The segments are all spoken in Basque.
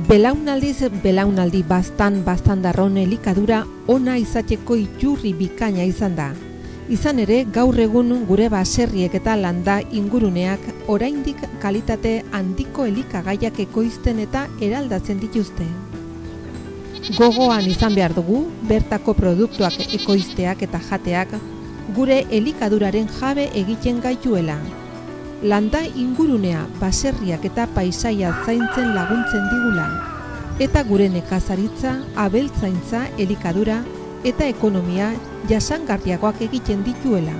Belaunaldiz belaunaldi baztan-darron elikadura ona izateko iturri bikaina izan da. Izan ere, gaur egun gure baserriek eta landa inguruneak oraindik kalitate handiko elikagaiak ekoizten eta eraldatzen dituzte. Gogoan izan behar dugu, bertako produktuak ekoizteak eta jateak gure elikaduraren jabe egiten gaituela. Landa ingurunea, baserriak eta paisaia zaintzen laguntzen digula, eta gure nekazaritza, abeltzaintza, elikadura eta ekonomia jasangarriagoak egiten dituela.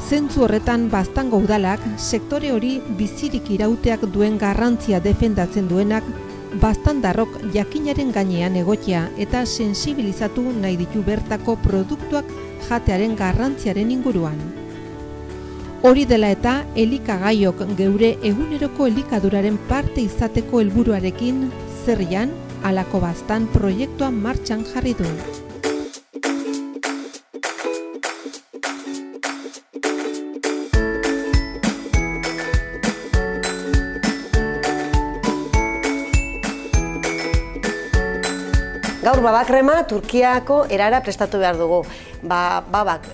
Zentzu horretan Baztango udalak sektore hori bizirik irauteak duen garrantzia defendatzen duenak baztandarrok jakinaren gainean egotea eta sensibilizatu nahi ditu bertako produktuak jatearen garrantziaren inguruan. Hori dela eta elikagaiok geure eguneroko elikaduraren parte izateko helburuarekin zerrian halako baztan proiektua martxan jarri du. Gaur babakrema Turkiako erara prestatu behar dugu. Babak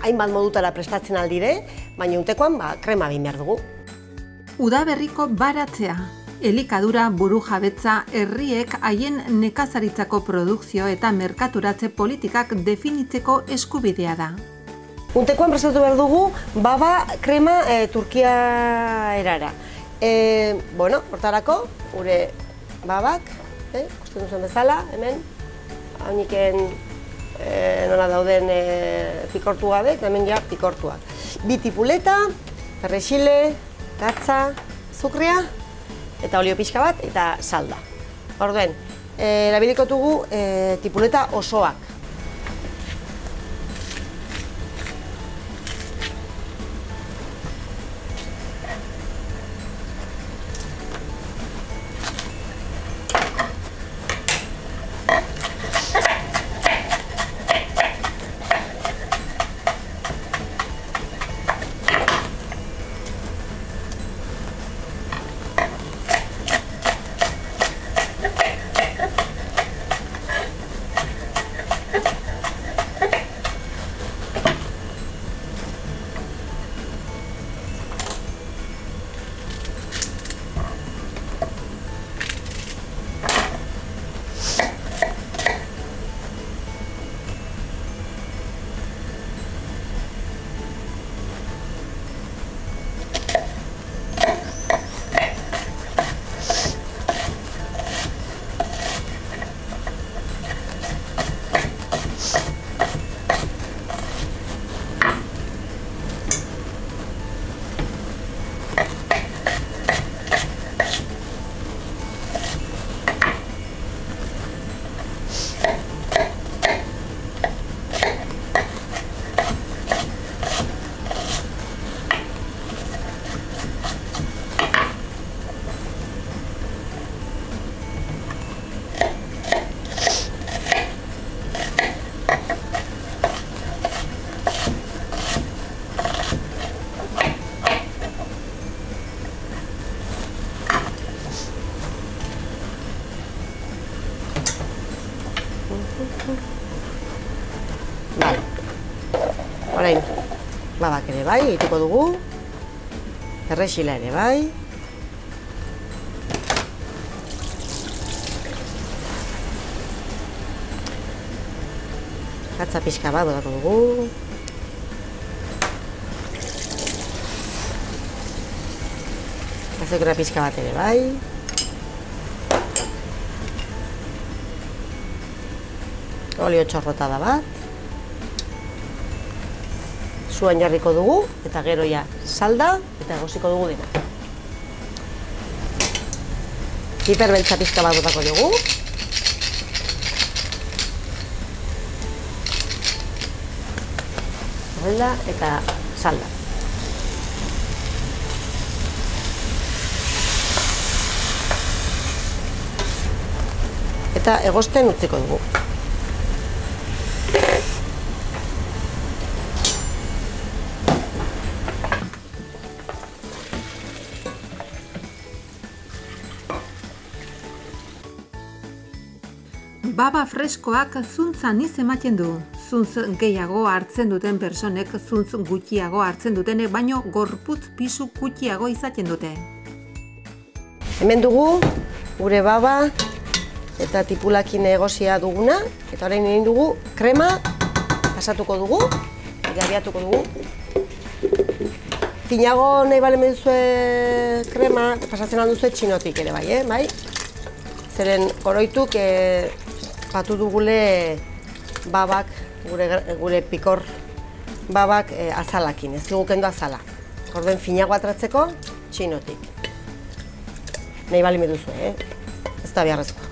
hainbat modutara prestatzen aldire, baina untekoan krema egin behar dugu. Udaberriko baratzea, elikadura burujabetza herriek haien nekazaritzako produkzio eta merkaturatze politikak definitzeko eskubidea da. Untekoan prestatu behar dugu baba krema Turkia erara. Hortarako, gure babak, ikusten duzen bezala, hemen, hauniken nola dauden pikortu gabe, eta hemen ja pikortuak. Bi tipuleta, perrexile, gatza, azukria, eta olio pixka bat, eta salda. Orduen, erabiliko dugu tipuleta osoak. Orain, babak ere bai, egituko dugu, perrexila ere bai. Gatza pixka bat botako dugu. Azukra pixka bat ere bai. Olio txorrotada bat. Zuan jarriko dugu, eta gero ja salda, eta egosiko dugu dena. Piperbeltza pixka bat botako dugu. Horrela, eta salda. eta egosten utziko dugu. Baba freskoak zuntz aniz ematen du. Zuntz gehiago hartzen duten personek zuntz gutxiago hartzen dutenek baino gorputz pisu gutxiago izaten dute. Hemen dugu gure baba eta tipulakin egozia duguna, eta orain egin dugu krema pasatuko dugu, abiatuko dugu. Finago nahi bale meduzue krema, pasatzen alduzue txinotik ere bai? Zeren oroituk batu dugule babak, gure pikor babak azalakin, ez dugu kendu azala. Orden finago atratzeko txinotik. Nahi bali meduzu, ez da biharrezkoa.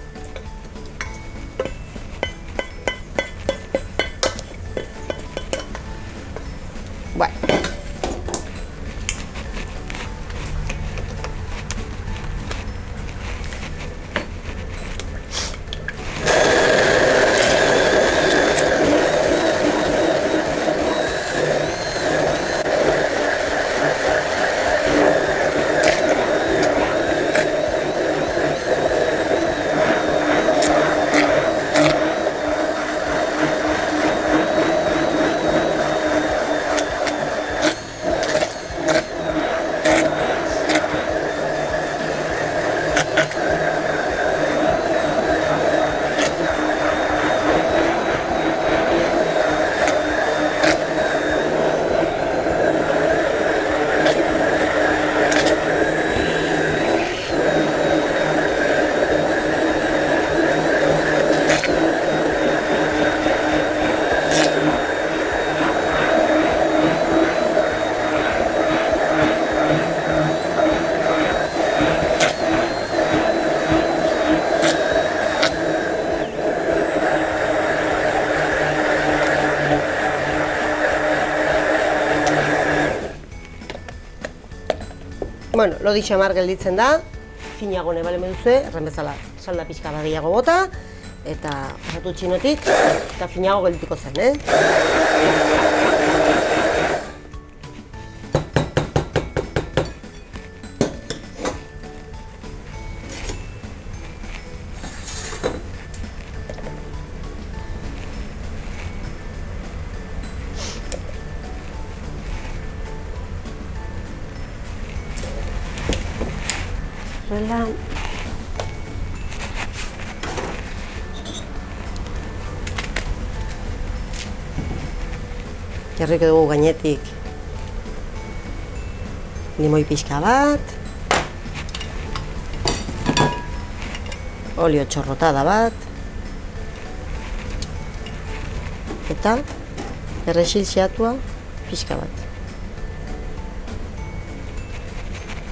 Bueno, lodi xamar gelditzen da, finago nahi bale meduzue, erren bezala salda pixka gehiago bota, eta pasatu txinotik, eta finago geldituko zen, Horrela. Jarriko dugu gainetik limoi pixka bat, olio txorrotada bat, eta perrexil xeatua pixka bat.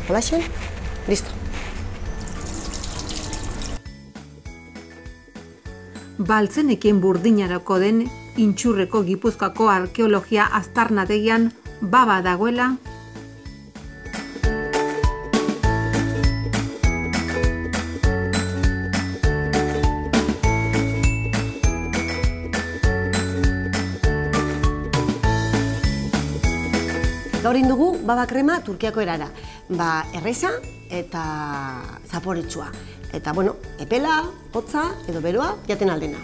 Holaxen, listo. Baltzenekien burdinarako den Intxurreko Gipuzkoako arkeologia aztarnategian baba dagoela. Gaur dugu baba krema Turkiako erara. Erreza eta zaporetsua. Eta, bueno, epela, hotza edo beroa jaten aldena.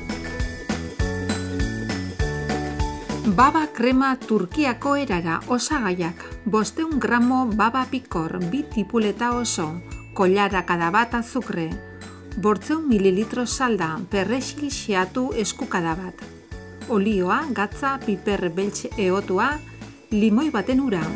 Baba krema Turkiako erara osagaiak. 500 gramo baba pikor, 2 tipuleta oso, kollarakada bat azukre, 800 mililitro salda, perrexil xeatu eskukada bat. Olioa, gatza, piper beltz eotua, limoi baten ura.